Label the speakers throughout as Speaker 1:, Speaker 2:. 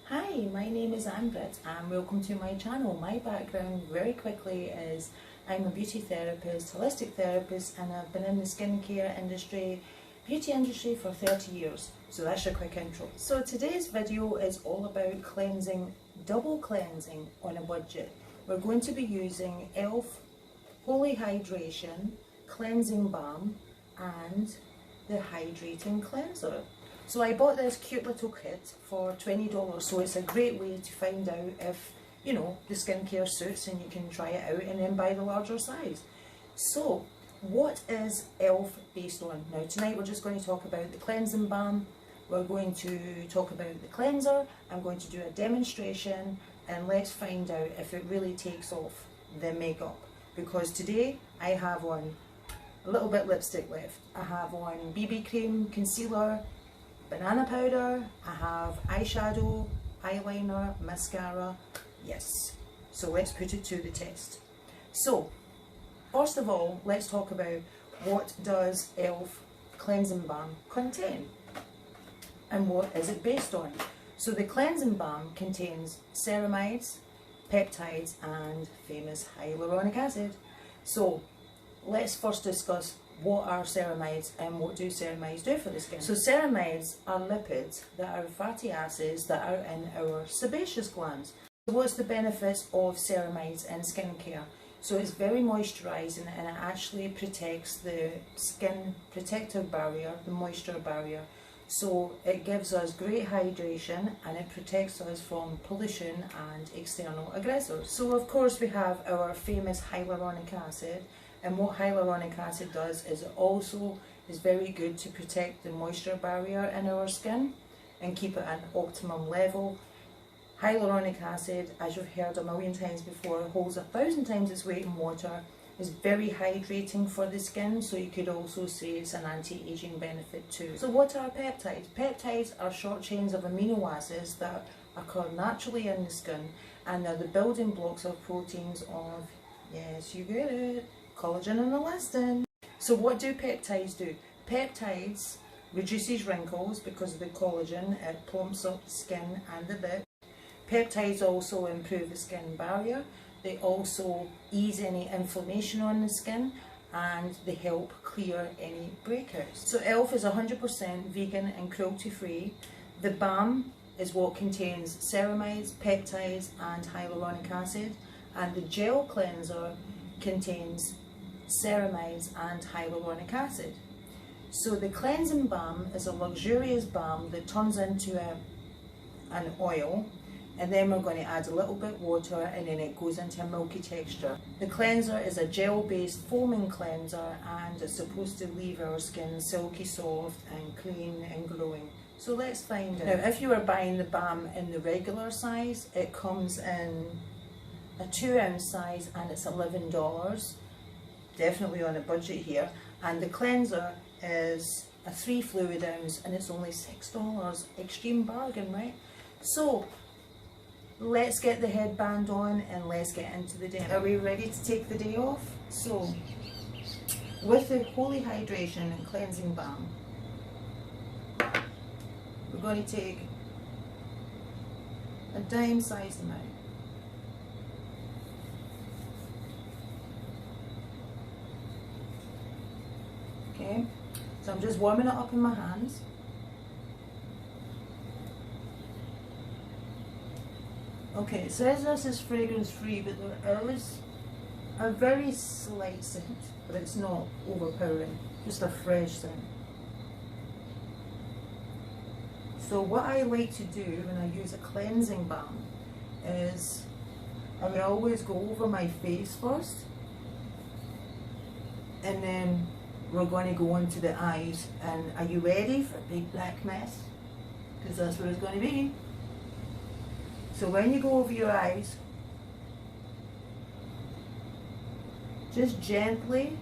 Speaker 1: Hi, my name is Ambrit and welcome to my channel. My background very quickly is I'm a beauty therapist, holistic therapist, and I've been in the skincare industry, beauty industry for 30 years. So that's your quick intro. So today's video is all about cleansing, double cleansing on a budget. We're going to be using E.l.f. Holy Hydration Cleansing Balm and the Hydrating Cleanser. So I bought this cute little kit for $20, so it's a great way to find out if, you know, the skincare suits and you can try it out and then buy the larger size. So, what is E.l.f. based on? Now tonight we're just going to talk about the cleansing balm, we're going to talk about the cleanser, I'm going to do a demonstration, and let's find out if it really takes off the makeup. Because today I have on a little bit lipstick left, I have on BB cream, concealer, banana powder, I have eyeshadow, eyeliner, mascara, yes. So let's put it to the test. So, first of all, let's talk about what does E.l.f. Cleansing Balm contain? And what is it based on? So the cleansing balm contains ceramides, peptides and famous hyaluronic acid. So let's first discuss what are ceramides and what do ceramides do for the skin. So ceramides are lipids that are fatty acids that are in our sebaceous glands. So what's the benefits of ceramides in skincare? So it's very moisturising and it actually protects the skin protective barrier, the moisture barrier. So it gives us great hydration and it protects us from pollution and external aggressors. So of course we have our famous hyaluronic acid. And what hyaluronic acid does is it also is very good to protect the moisture barrier in our skin and keep it at an optimum level. Hyaluronic acid, as you've heard a million times before, holds 1,000 times its weight in water, is very hydrating for the skin, so you could also say it's an anti-aging benefit too. So what are peptides? Peptides are short chains of amino acids that occur naturally in the skin and they're the building blocks of proteins of, yes you get it, collagen and elastin. So what do peptides do? Peptides reduces wrinkles because of the collagen, it plumps up the skin and the bit. Peptides also improve the skin barrier, they also ease any inflammation on the skin and they help clear any breakouts. So E.l.f. is 100% vegan and cruelty free. The balm is what contains ceramides, peptides and hyaluronic acid, and the gel cleanser contains ceramides and hyaluronic acid. So the cleansing balm is a luxurious balm that turns into an oil, and then we're going to add a little bit water and then it goes into a milky texture. The cleanser is a gel based foaming cleanser and it's supposed to leave our skin silky soft and clean and glowing. So let's find out. Now if you are buying the balm in the regular size, it comes in a 2-ounce size and it's $11. Definitely on a budget here. And the cleanser is a 3 fluid ounce and it's only $6. Extreme bargain, right? So let's get the headband on and let's get into the day. Are we ready to take the day off? So with the Holy Hydration and Cleansing Balm, we're going to take a dime sized amount. Okay, so I'm just warming it up in my hands. Okay, it says this is fragrance free, but there is a very slight scent, but it's not overpowering, just a fresh scent. So what I like to do when I use a cleansing balm is I would always go over my face first, and then we're going to go into the eyes. And are you ready for a big black mess? Because that's what it's going to be. So when you go over your eyes, just gently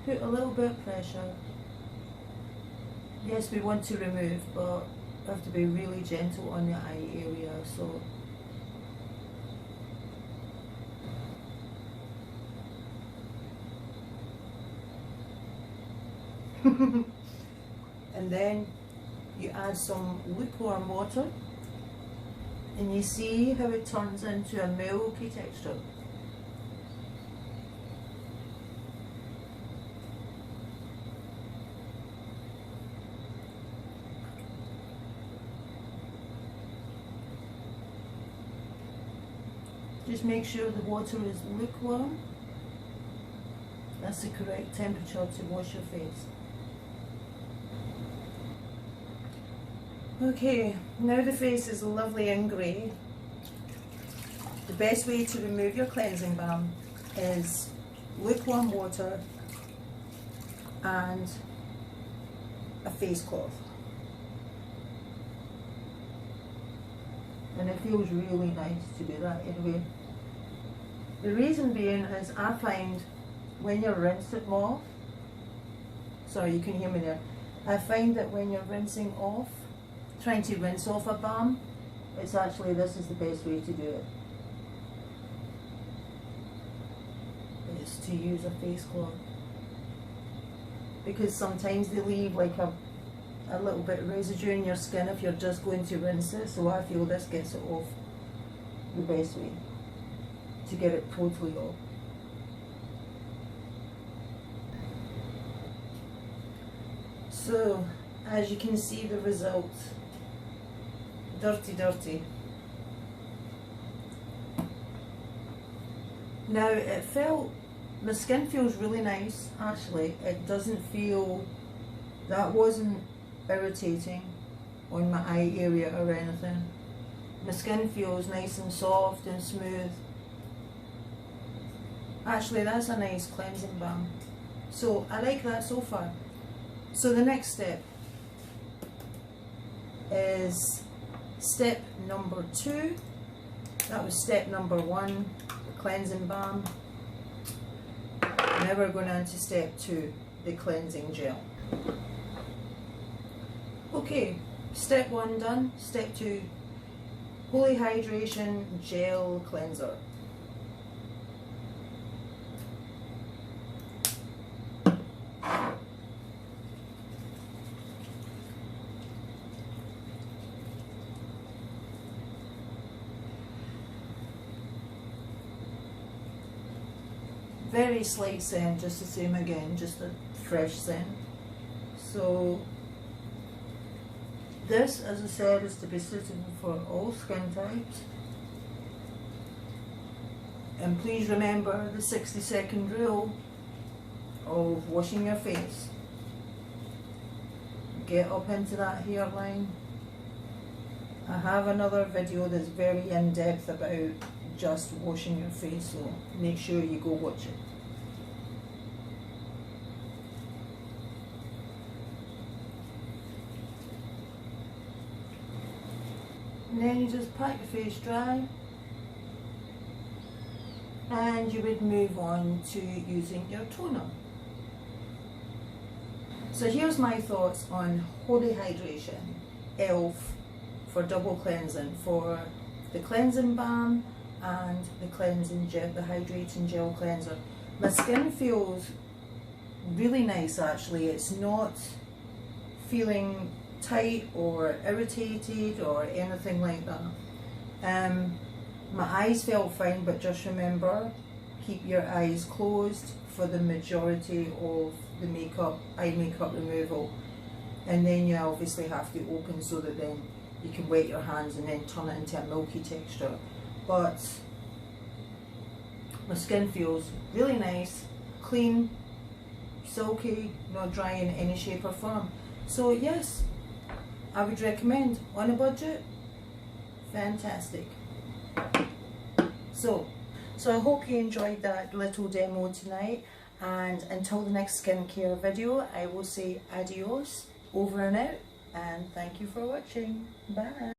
Speaker 1: put a little bit of pressure. Yes, we want to remove, but we have to be really gentle on the eye area. So and then you add some lukewarm water and you see how it turns into a milky texture. Just make sure the water is lukewarm. That's the correct temperature to wash your face. Okay, now the face is lovely and grey. The best way to remove your cleansing balm is lukewarm water and a face cloth. And it feels really nice to do that anyway. The reason being is I find when you're rinsing it off, sorry you can hear me there, I find that when you're rinsing off, trying to rinse off a balm, it's actually, this is the best way to do it. Is to use a face cloth. Because sometimes they leave like a little bit of residue in your skin if you're just going to rinse it, so I feel this gets it off the best way to get it totally off. So as you can see, the result, dirty. Now the skin feels really nice actually. It doesn't feel, that wasn't irritating on my eye area or anything. My skin feels nice and soft and smooth. Actually, that's a nice cleansing balm. So I like that so far. So the next step is step number 2. That was step number 1, the cleansing balm. Now we're going on to step 2, the cleansing gel. Okay, step 1 done. Step 2, Holy Hydration Gel Cleanser. Very slight scent, just the same again, just a fresh scent. So this, as I said, is to be suitable for all skin types. And please remember the 60-second rule of washing your face. Get up into that hairline. I have another video that's very in-depth about just washing your face, so make sure you go watch it. And then you just pat your face dry and you would move on to using your toner. So here's my thoughts on Holy Hydration E.l.f. for double cleansing, for the cleansing balm and the cleansing gel, the hydrating gel cleanser. My skin feels really nice actually. It's not feeling tight or irritated or anything like that. My eyes felt fine, but just remember, keep your eyes closed for the majority of the makeup, eye makeup removal, and then you obviously have to open so that then you can wet your hands and then turn it into a milky texture. But my skin feels really nice, clean, silky, not dry in any shape or form. So yes, I would recommend. On a budget, fantastic. So I hope you enjoyed that little demo tonight, and until the next skincare video, I will say adios, over and out, and thank you for watching. Bye.